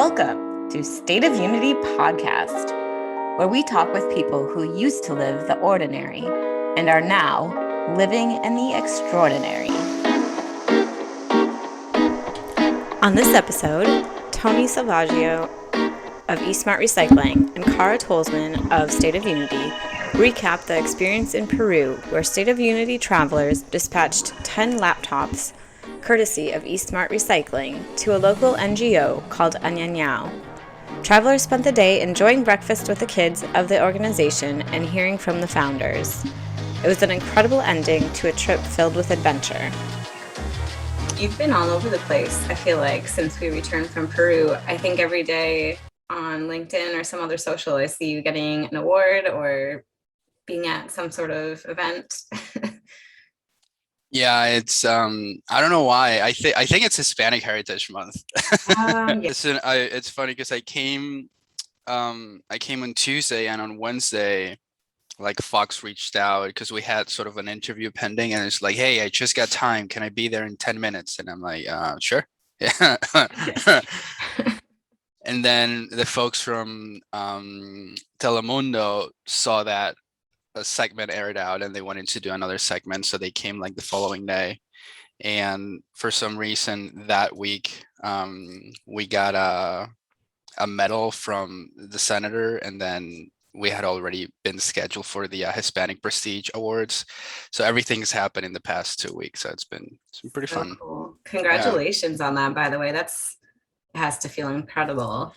Welcome to State of Unity podcast, where we talk with people who used to live the ordinary and are now living in the extraordinary. On this episode, Tony Selvaggio of eSmart Recycling and Cara Tolsman of State of Unity recap the experience in Peru, where State of Unity travelers dispatched 10 laptops courtesy of eSmart Recycling to a local NGO called Anyanyao. Travelers spent the day enjoying breakfast with the kids of the organization and hearing from the founders. It was an incredible ending to a trip filled with adventure. You've been all over the place, I feel like, since we returned from Peru. I think every day on LinkedIn or some other social, I see you getting an award or being at some sort of event. Yeah, it's I don't know why. I think it's Hispanic Heritage Month. Yeah. It's funny because I came on Tuesday, and on Wednesday, like Fox reached out because we had sort of an interview pending, and it's like, hey, I just got time. Can I be there in 10 minutes? And I'm like, sure. Yeah. And then the folks from Telemundo saw that a segment aired out and they wanted to do another segment, so they came like the following day. And for some reason that week we got a medal from the senator, and then we had already been scheduled for the Hispanic Prestige Awards, so everything's happened in the past 2 weeks, so it's been pretty fun. Cool. Congratulations on that, by the way. It has to feel incredible.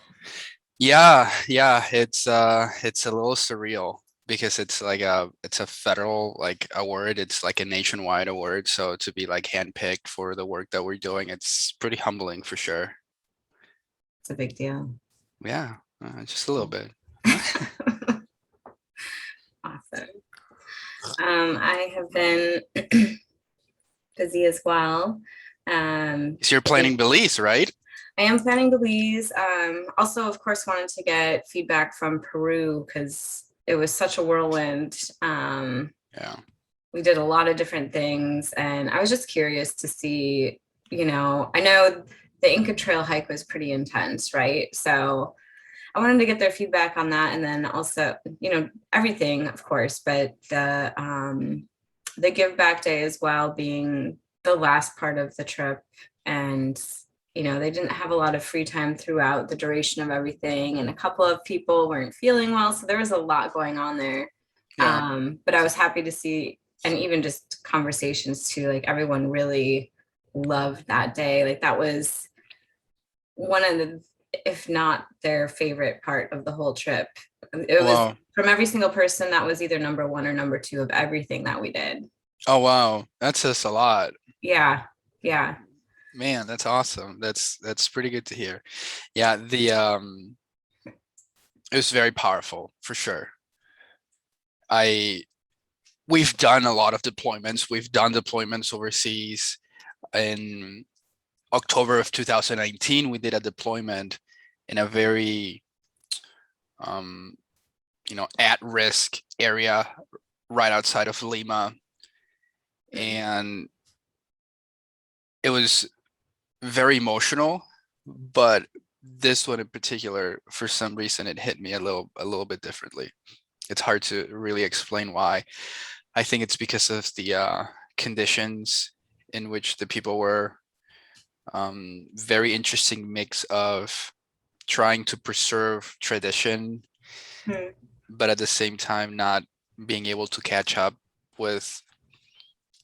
Yeah, it's a little surreal because it's a federal like award. It's like a nationwide award, so to be like handpicked for the work that we're doing, it's pretty humbling for sure. It's a big deal. Yeah, just a little bit. Awesome. I have been busy as well. So you're planning Belize, right? I am planning Belize. Also, of course, wanted to get feedback from Peru because it was such a whirlwind. Yeah. We did a lot of different things, and I was just curious to see, I know the Inca Trail hike was pretty intense, right? So I wanted to get their feedback on that, and then also, everything, of course, but the Give Back Day as well being the last part of the trip, and they didn't have a lot of free time throughout the duration of everything, and a couple of people weren't feeling well, so there was a lot going on there. Yeah. But I was happy to see, and even just conversations too, like everyone really loved that day. Like that was one of the, if not their favorite part of the whole trip. It was from every single person that was either number one or number two of everything that we did. Oh wow, that's just a lot. Yeah. Man, that's awesome. That's pretty good to hear. Yeah, it was very powerful for sure. We've done a lot of deployments. We've done deployments overseas. In October of 2019, we did a deployment in a very at-risk area right outside of Lima, and it was very emotional, but this one in particular, for some reason, it hit me a little bit differently. It's hard to really explain why. I think it's because of the conditions in which the people were. Very interesting mix of trying to preserve tradition, but at the same time not being able to catch up with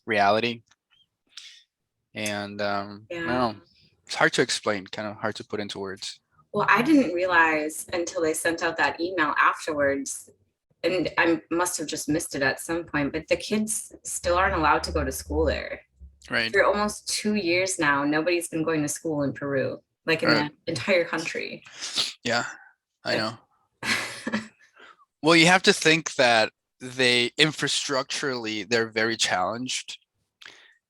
reality. And I don't know, it's hard to explain, kind of hard to put into words. Well, I didn't realize until they sent out that email afterwards, and I must have just missed it at some point, but the kids still aren't allowed to go to school there. Right. For almost 2 years now, nobody's been going to school in Peru, like in the entire country. Yeah, I know. Well, you have to think that infrastructurally, they're very challenged.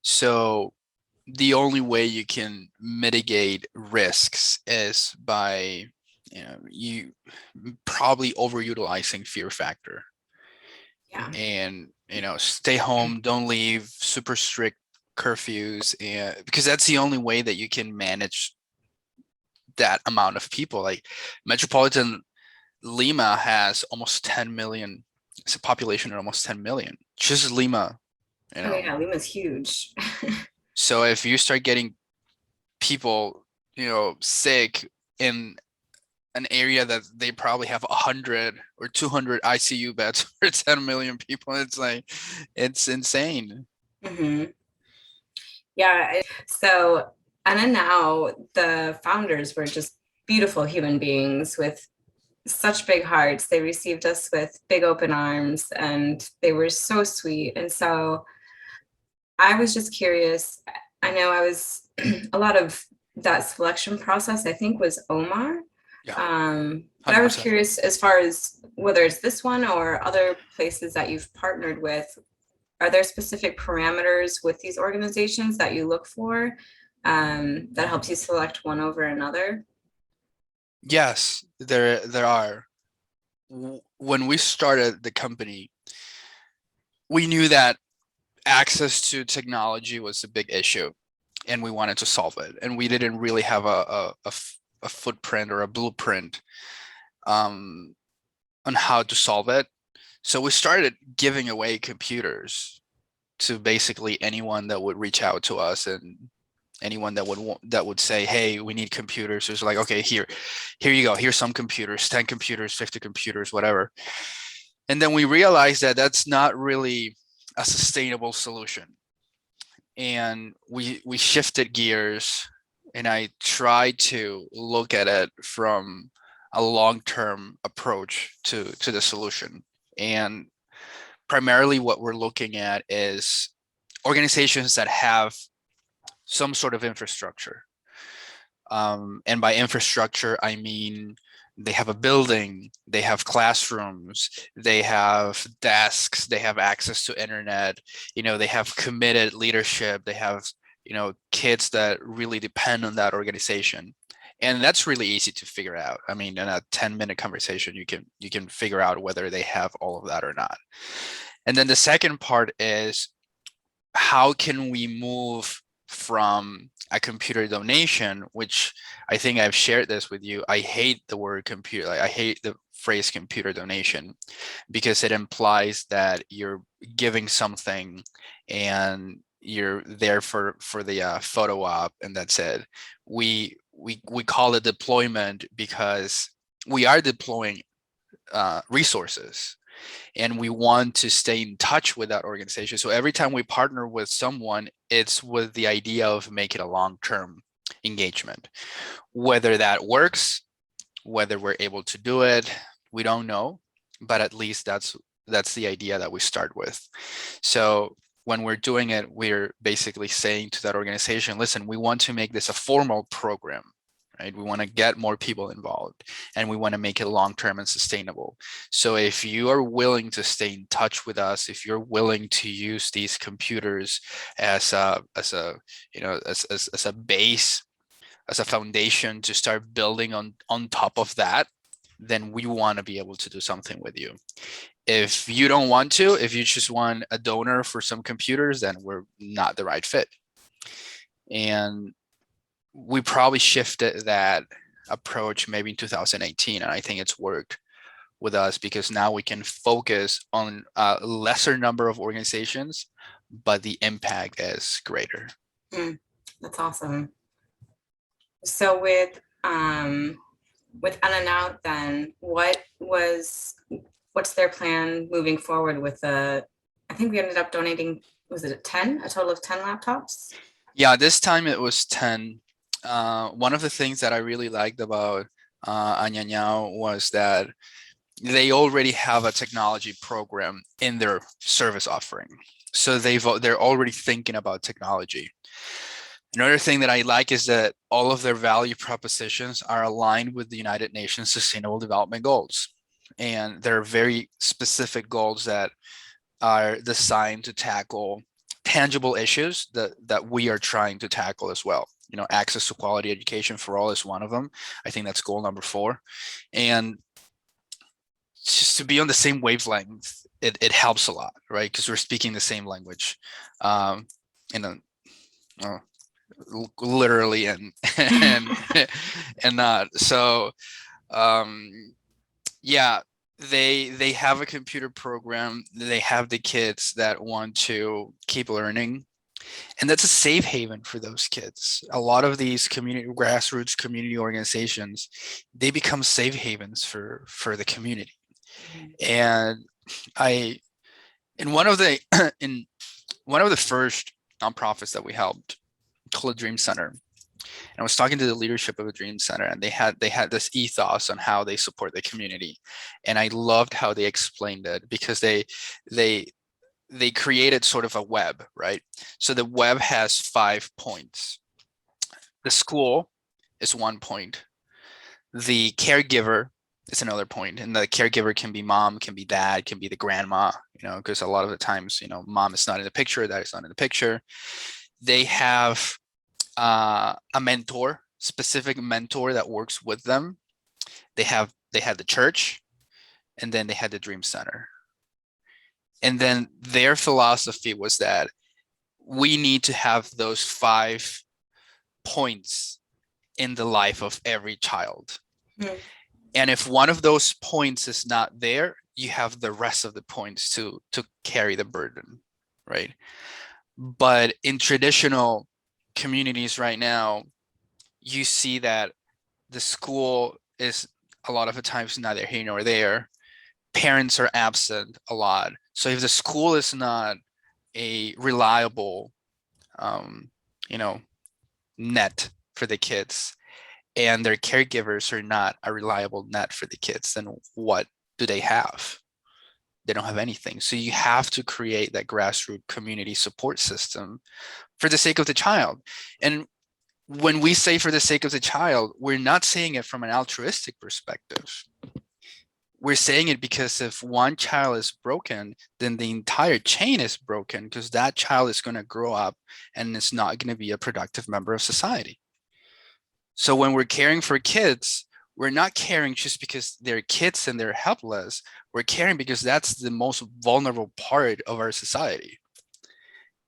So the only way you can mitigate risks is by, you probably overutilizing fear factor. Yeah. And, stay home, don't leave, super strict curfews, and because that's the only way that you can manage that amount of people. Like metropolitan Lima has almost 10 million. It's a population of almost 10 million. Just Lima, you Oh know. yeah, Lima's huge. So if you start getting people, sick in an area that they probably have 100 or 200 ICU beds for 10 million people, it's like, it's insane. Hmm. Yeah. So Anna now, the founders were just beautiful human beings with such big hearts. They received us with big open arms and they were so sweet. And so I was just curious. I know I was a lot of that selection process, I think, was Omar. Yeah, But I was 100%. curious as far as whether it's this one or other places that you've partnered with, are there specific parameters with these organizations that you look for that helps you select one over another? Yes, there are. When we started the company, we knew that access to technology was a big issue and we wanted to solve it. And we didn't really have a footprint or a blueprint um, on how to solve it. So we started giving away computers to basically anyone that would reach out to us, and anyone that would say, hey, we need computers. It was like, okay, here you go, here's some computers, 10 computers, 50 computers, whatever. And then we realized that that's not really a sustainable solution, and we shifted gears, and I tried to look at it from a long-term approach to the solution. And primarily what we're looking at is organizations that have some sort of infrastructure. And by infrastructure, I mean they have a building, they have classrooms, they have desks, they have access to internet, they have committed leadership, they have, kids that really depend on that organization. And that's really easy to figure out. I mean, in a 10-minute conversation, you can figure out whether they have all of that or not. And then the second part is, how can we move from a computer donation, which I think I've shared this with you. I hate the word computer. Like, I hate the phrase computer donation because it implies that you're giving something and you're there for the photo op and that's it. We call it deployment because we are deploying resources, and we want to stay in touch with that organization. So every time we partner with someone, it's with the idea of making a long-term engagement. Whether that works, whether we're able to do it, we don't know, but at least that's the idea that we start with. So when we're doing it, we're basically saying to that organization, listen, we want to make this a formal program. Right? We want to get more people involved, and we want to make it long-term and sustainable. So if you are willing to stay in touch with us, if you're willing to use these computers as a base, as a foundation to start building on top of that, then we want to be able to do something with you. If you don't want to, if you just want a donor for some computers, then we're not the right fit. And we probably shifted that approach maybe in 2018, and I think it's worked with us because now we can focus on a lesser number of organizations, but the impact is greater. Mm, that's awesome. So with Unannounced then, what's their plan moving forward with the, I think we ended up donating, was it a total of 10 laptops? Yeah, this time it was 10. One of the things that I really liked about Anyanyao was that they already have a technology program in their service offering. So they're already thinking about technology. Another thing that I like is that all of their value propositions are aligned with the United Nations Sustainable Development Goals. And they're very specific goals that are designed to tackle tangible issues that we are trying to tackle as well. Access to quality education for all is one of them. I think that's goal number 4. And just to be on the same wavelength, it helps a lot, right? Because we're speaking the same language. Um, you know, literally and and not. So um, yeah, they have a computer program. They have the kids that want to keep learning, and that's a safe haven for those kids. A lot of these community grassroots community organizations, they become safe havens for the community. And I in one of the in one of the first nonprofits that we helped, called Dream Center, and I was talking to the leadership of a Dream Center, and they had this ethos on how they support the community, and I loved how they explained it, because they they created sort of a web, right? So the web has 5 points. The school is 1 point. The caregiver is another point, and the caregiver can be mom, can be dad, can be the grandma, because a lot of the times, mom is not in the picture, dad is not in the picture. They have a mentor, specific mentor that works with them. They had the church, and then they had the Dream Center. And then their philosophy was that we need to have those 5 points in the life of every child. Mm. And if one of those points is not there, you have the rest of the points to carry the burden, right? But in traditional communities right now, you see that the school is a lot of the times neither here nor there. Parents are absent a lot. So if the school is not a reliable, net for the kids, and their caregivers are not a reliable net for the kids, then what do they have? They don't have anything. So you have to create that grassroots community support system for the sake of the child. And when we say for the sake of the child, we're not saying it from an altruistic perspective. We're saying it because if one child is broken, then the entire chain is broken, because that child is going to grow up and is not going to be a productive member of society. So when we're caring for kids, we're not caring just because they're kids and they're helpless. We're caring because that's the most vulnerable part of our society,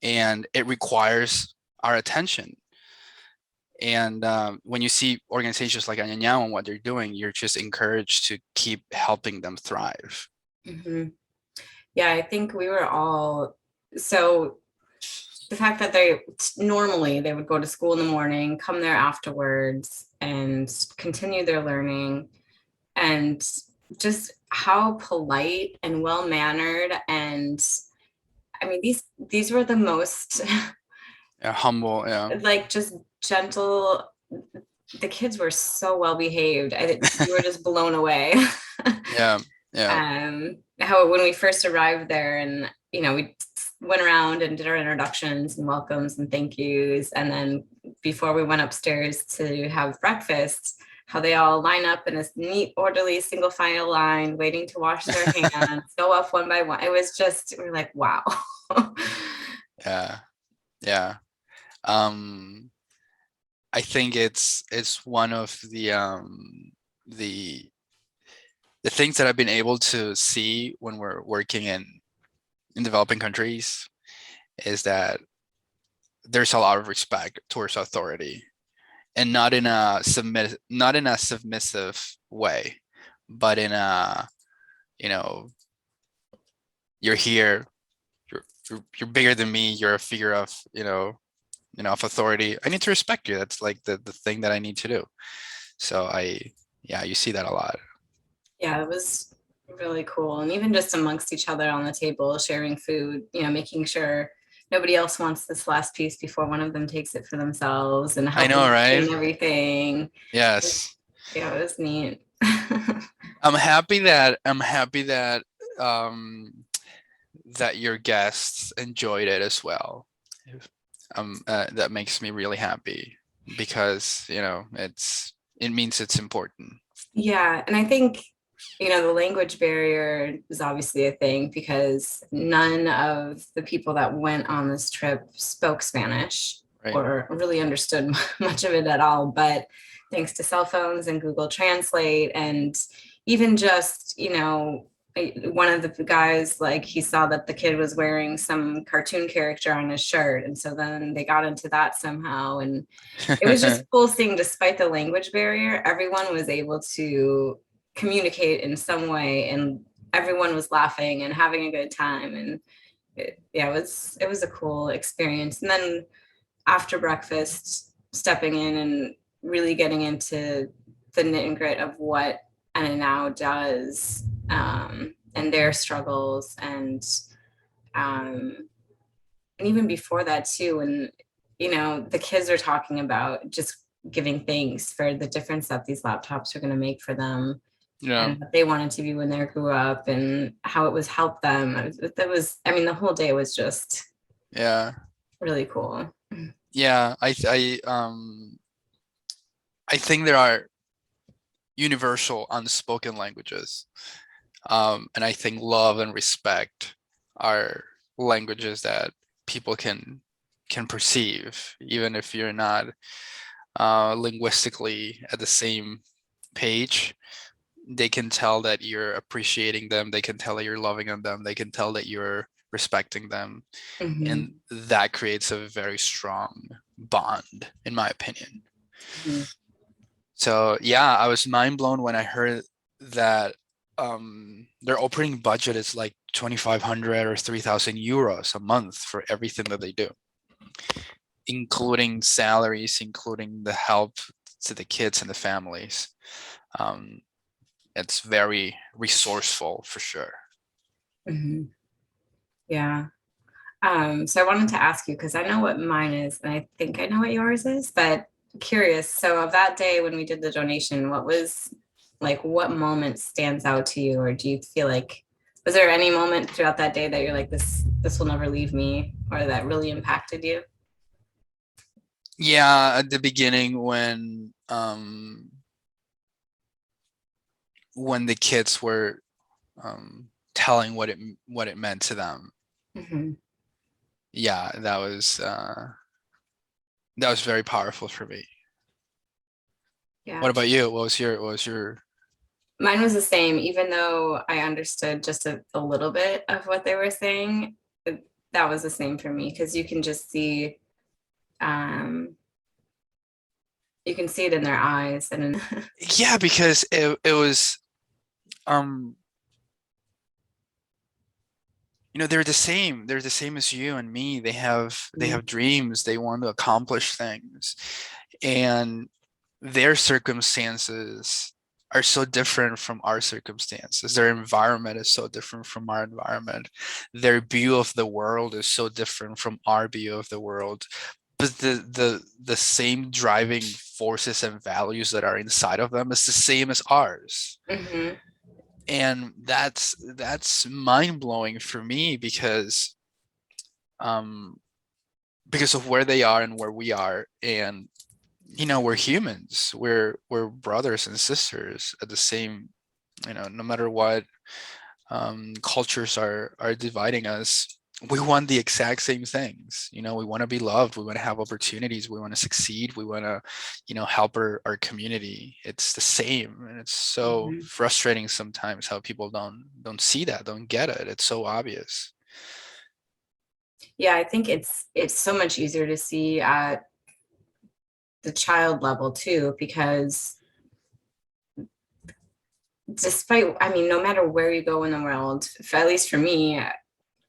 and it requires our attention. And when you see organizations like Anyanyao and what they're doing, you're just encouraged to keep helping them thrive. Mm-hmm. Yeah, I think we were all, so the fact that they would go to school in the morning, come there afterwards, and continue their learning, and just how polite and well mannered, and I mean these were the most humble, like just gentle. The kids were so well behaved. I think we were just blown away. Yeah. How when we first arrived there, and we went around and did our introductions and welcomes and thank yous, and then before we went upstairs to have breakfast, how they all line up in a neat, orderly, single file line, waiting to wash their hands, go off one by one. It was just, we're like, wow. Yeah. I think it's one of the things that I've been able to see when we're working in developing countries, is that there's a lot of respect towards authority, and not in a submissive way, but in a, you're here, you're bigger than me, you're a figure of, of authority. I need to respect you. That's like the thing that I need to do. So you see that a lot. Yeah, it was really cool. And even just amongst each other on the table, sharing food, making sure nobody else wants this last piece before one of them takes it for themselves, and I know, right? clean everything. Yes. Yeah, it was neat. I'm happy that that your guests enjoyed it as well. That makes me really happy, because it means it's important. Yeah, and I think the language barrier is obviously a thing, because none of the people that went on this trip spoke Spanish, right, or really understood much of it at all. But thanks to cell phones and Google Translate, and even just one of the guys, like, he saw that the kid was wearing some cartoon character on his shirt, and so then they got into that somehow. And it was just cool seeing, despite the language barrier, everyone was able to communicate in some way, and everyone was laughing and having a good time. And yeah, it was a cool experience. And then after breakfast, stepping in and really getting into the knit and grit of what Anna now does, and their struggles, um, and even before that too, when the kids are talking about just giving thanks for the difference that these laptops are going to make for them, Yeah, and what they wanted to be when they grew up, and how it was helped them. I mean, the whole day was just yeah, really cool. yeah. I think there are universal unspoken languages. And I think love and respect are languages that people can perceive, even if you're not linguistically at the same page. They can tell that you're appreciating them. They can tell that you're loving on them. They can tell that you're respecting them. Hmm. And that creates a very strong bond, in my opinion. Hmm. So yeah, I was mind blown when I heard that their operating budget is like 2,500 or 3,000 euros a month for everything that they do, including salaries, including the help to the kids and the families. Um, it's very resourceful for sure. Hmm. Yeah. So I wanted to ask you, because I know what mine is, and I think I know what yours is, but curious. So of that day when we did the donation, what moment stands out to you, or do you feel like, was there any moment throughout that day that you're like, this will never leave me, or that really impacted you? Yeah, at the beginning when the kids were telling what it meant to them. Hmm. Yeah, that was very powerful for me. Yeah. What about you? What was your Mine was the same, even though I understood just a little bit of what they were saying. That was the same for me, because um, you can see it in their eyes, and Yeah, because it was um they're the same. They're the same as you and me. They have dreams. They want to accomplish things. And their circumstances are so different from our circumstances. Their environment is so different from our environment. Their view of the world is so different from our view of the world. But the same driving forces and values that are inside of them is the same as ours. Mhm. And that's mind-blowing for me um because of where they are and where we are. And we're humans. We're brothers and sisters at the same, no matter what cultures are dividing us, we want the exact same things. We want to be loved. We want to have opportunities. We want to succeed. We want to, help our community. It's the same, and it's so Mhm. frustrating sometimes how people don't see that, don't get it. It's so obvious. Yeah, I think it's so much easier to see at the child level too, because despite, I mean, no matter where you go in the world, at least for me,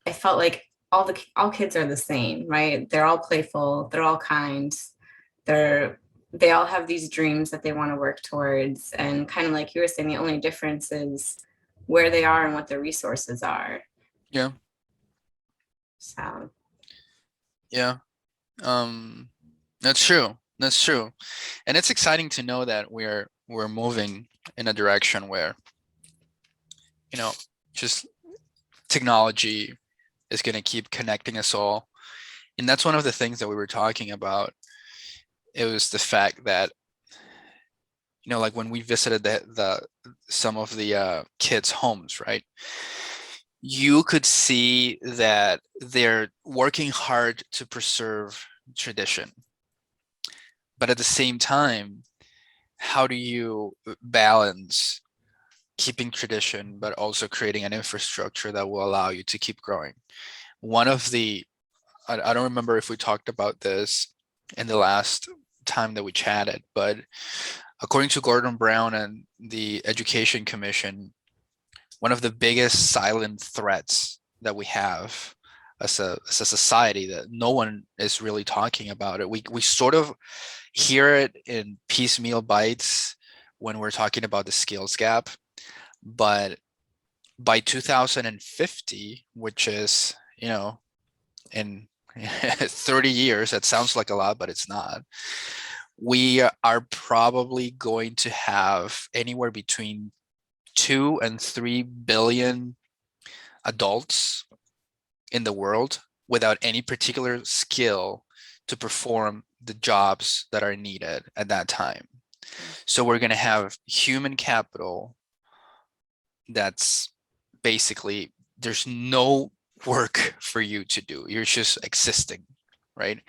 I felt like all kids are the same, right? They're all playful, they're all kind, they're they all have these dreams that they want to work towards, and kind of like you were saying, the only difference is where they are and what their resources are. Yeah, So, yeah. That's true. That's true. And it's exciting to know that we're moving in a direction where, you know, just technology is going to keep connecting us all. And that's one of the things that we were talking about. It was the fact that, like when we visited the some of the kids' homes, right? You could see that they're working hard to preserve tradition. But at the same time, how do you balance keeping tradition, but also creating an infrastructure that will allow you to keep growing. One of the, I don't remember if we talked about this in the last time that we chatted, but according to Gordon Brown and the Education Commission, one of the biggest silent threats that we have as a society that no one is really talking about it. We sort of hear it in piecemeal bites when we're talking about the skills gap, but by 2050, which is, in 30 years, that sounds like a lot, but it's not. We are probably going to have anywhere between 2 and 3 billion adults in the world without any particular skill to perform the jobs that are needed at that time. So we're going to have human capital that's basically, there's no work for you to do. You're just existing, right?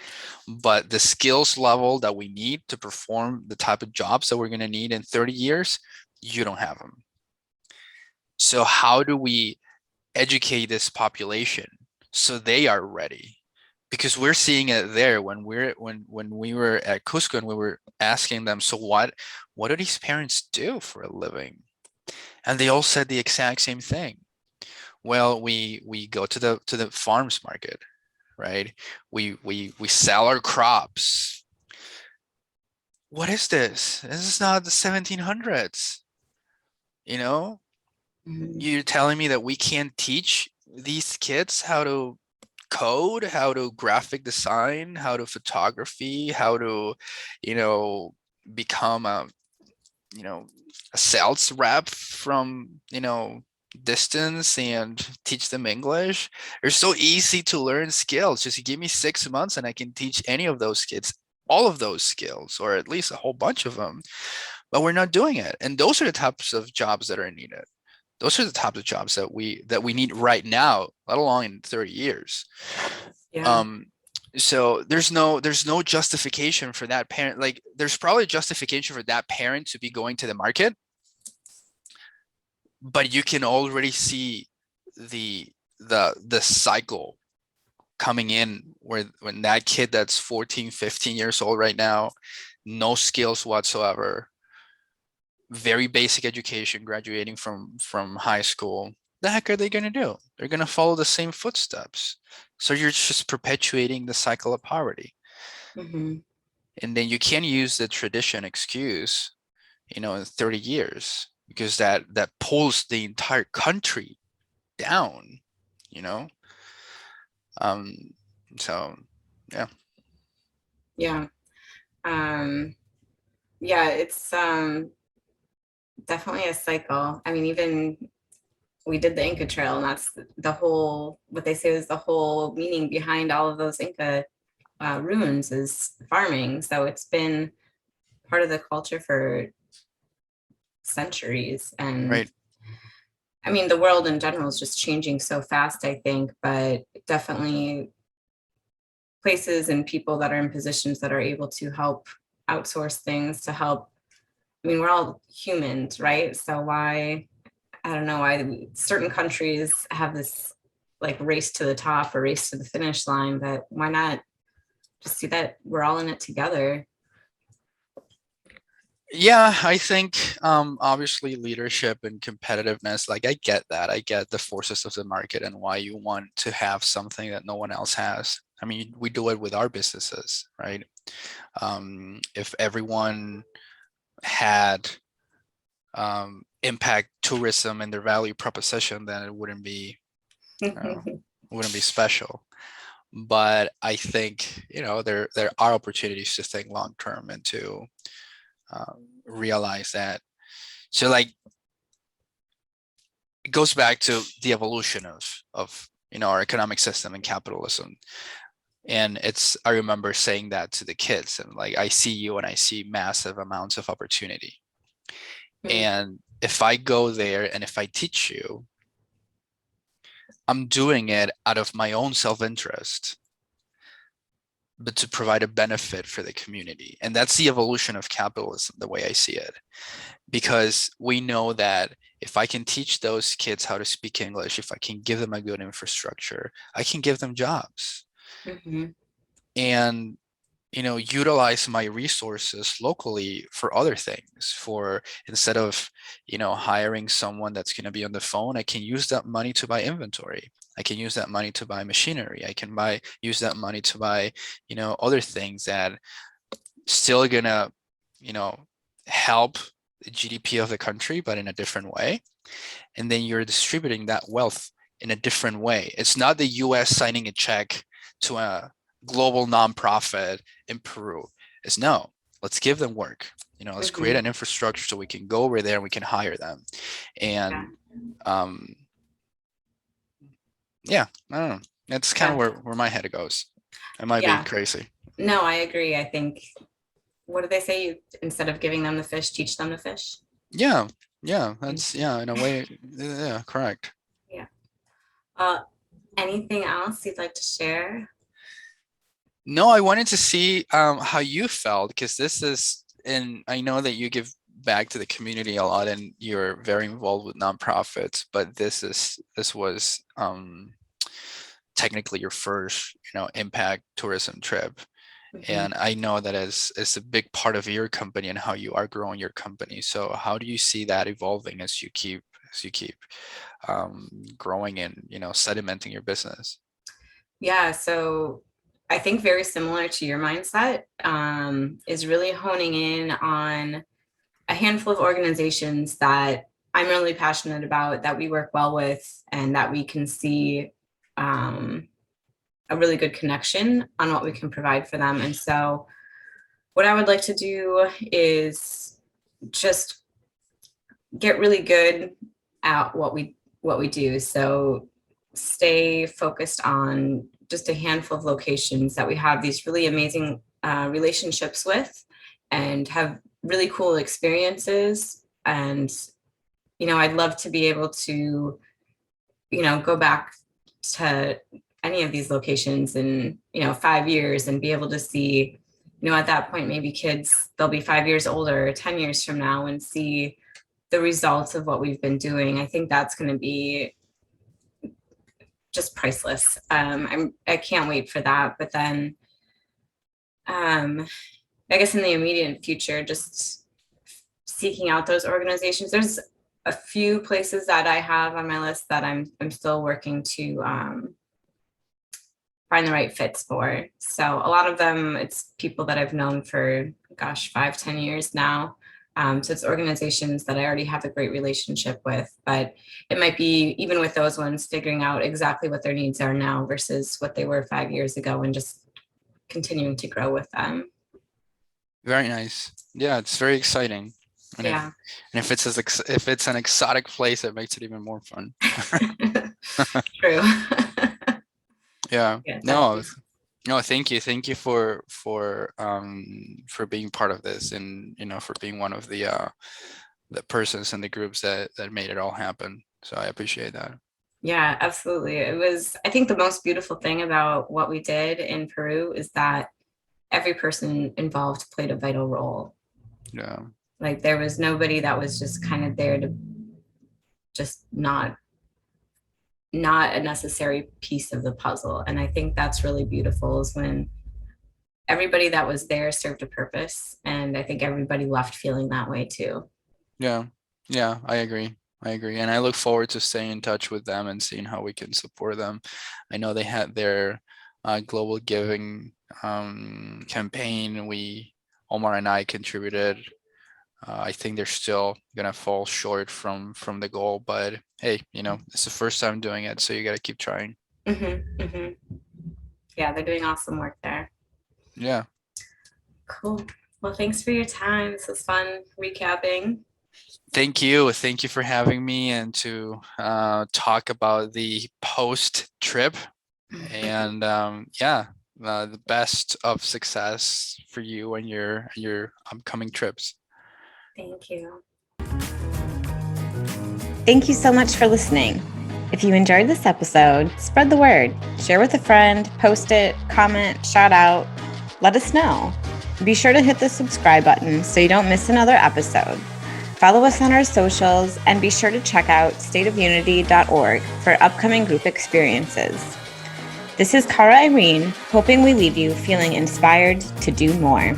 But the skills level that we need to perform the type of jobs that we're going to need in 30 years, you don't have them. So how do we educate this population so they are ready? Because we're seeing it there when we were at Cusco and we were asking them, so what do these parents do for a living? And they all said the exact same thing. Well, we go to the farmers market, right? We sell our crops. What is this? This is not the 1700s. You know, Mhm. you're telling me that we can't teach these kids how to code, how to graphic design, how to photography, how to, you know, become you know, a sales rep from, distance and teach them English. They're so easy to learn skills. Just give me 6 months and I can teach any of those kids all of those skills, or at least a whole bunch of them. But we're not doing it. And those are the types of jobs that are needed. Those are the types of jobs that we need right now, let alone in 30 years. Yeah. Um, so there's no justification for that parent. Like there's probably a justification for that parent to be going to the market, but you can already see the the cycle coming in where when that kid that's 14, 15 years old right now, no skills whatsoever, very basic education, graduating from high school, the heck are they going to do? They're going to follow the same footsteps. So you're just perpetuating the cycle of poverty. Hmm. And then you can't use the tradition excuse, in 30 years, because that pulls the entire country down, you know? Um, so yeah. Yeah. Um, yeah, it's definitely a cycle. I mean, even we did the Inca Trail, and that's the whole, what they say is the whole meaning behind all of those Inca ruins is farming. So it's been part of the culture for centuries. And Right. I mean, the world in general is just changing so fast, I think, but definitely places and people that are in positions that are able to help outsource things to help. I mean, we're all humans, right? So why, I don't know why certain countries have this like race to the top or race to the finish line, but why not just see that we're all in it together? Yeah, I think obviously leadership and competitiveness, like I get that. I get the forces of the market and why you want to have something that no one else has. I mean, we do it with our businesses, right? If everyone had impact tourism in their value proposition, then it wouldn't be special. But I think, there are opportunities to think long term and to realize that. So like it goes back to the evolution of our economic system and capitalism. And I remember saying that to the kids, and like I see you and I see massive amounts of opportunity. And if I go there and if I teach you, I'm doing it out of my own self-interest. but to provide a benefit for the community. And that's the evolution of capitalism, the way I see it. Because we know that if I can teach those kids how to speak English, if I can give them a good infrastructure, I can give them jobs. Mm-hmm. And utilize my resources locally for other things. For instead of hiring someone that's going to be on the phone, I can use that money to buy inventory. I can use that money to buy machinery. I can use that money to buy other things that still gonna help the GDP of the country, but in a different way. And then you're distributing that wealth in a different way. It's not the US signing a check to a global nonprofit in Peru. It's no, let's give them work. Let's create an infrastructure so we can go over there and we can hire them. And I don't know. That's kind of where my head goes. I might be crazy. No, I agree. I think, what do they say? Instead of giving them the fish, teach them to fish. Yeah. That's in a way. Yeah, correct. Yeah. Anything else you'd like to share? No, I wanted to see how you felt, because this is, and I know that you give back to the community a lot and you're very involved with nonprofits, but this was technically your first impact tourism trip. And I know that is a big part of your company and how you are growing your company. So how do you see that evolving as you keep growing and sedimenting your business? Yeah, so I think very similar to your mindset, is really honing in on a handful of organizations that I'm really passionate about, that we work well with, and that we can see a really good connection on what we can provide for them. And so what I would like to do is just get really good at what we do. So stay focused on just a handful of locations that we have these really amazing relationships with and have really cool experiences. And, I'd love to be able to, go back to any of these locations in, 5 years and be able to see, at that point, maybe kids, they'll be 5 years older, 10 years from now, and see the results of what we've been doing. I think that's going to be just priceless. I can't wait for that. But then, I guess in the immediate future, just seeking out those organizations. There's a few places that I have on my list that I'm still working to find the right fits for. So a lot of them, it's people that I've known for, 5-10 years now. So it's organizations that I already have a great relationship with, but it might be, even with those ones, figuring out exactly what their needs are now versus what they were 5 years ago, and just continuing to grow with them. Very nice. Yeah, it's very exciting. And if it's an exotic place, it makes it even more fun. True. Yeah. No, thank you for being part of this, and for being one of the persons in the groups that made it all happen. So I appreciate that. Yeah, absolutely. It was, I think, the most beautiful thing about what we did in Peru is that every person involved played a vital role. Yeah. Like, there was nobody that was just kind of there to just not a necessary piece of the puzzle. And I think that's really beautiful, is when everybody that was there served a purpose. And I think everybody left feeling that way too. Yeah, I agree. And I look forward to staying in touch with them and seeing how we can support them. I know they had their global giving campaign. Omar and I contributed. I think they're still gonna fall short from the goal, but hey, it's the first time doing it, so you got to keep trying. Yeah, they're doing awesome work there. Yeah. Cool. Well, thanks for your time. This was fun recapping. Thank you for having me, and to talk about the post trip. And the best of success for you and your upcoming trips. Thank you. Thank you so much for listening. If you enjoyed this episode, spread the word. Share with a friend, post it, comment, shout out. let us know. Be sure to hit the subscribe button so you don't miss another episode. Follow us on our socials and be sure to check out stateofunity.org for upcoming group experiences. This is Cara Irene, hoping we leave you feeling inspired to do more.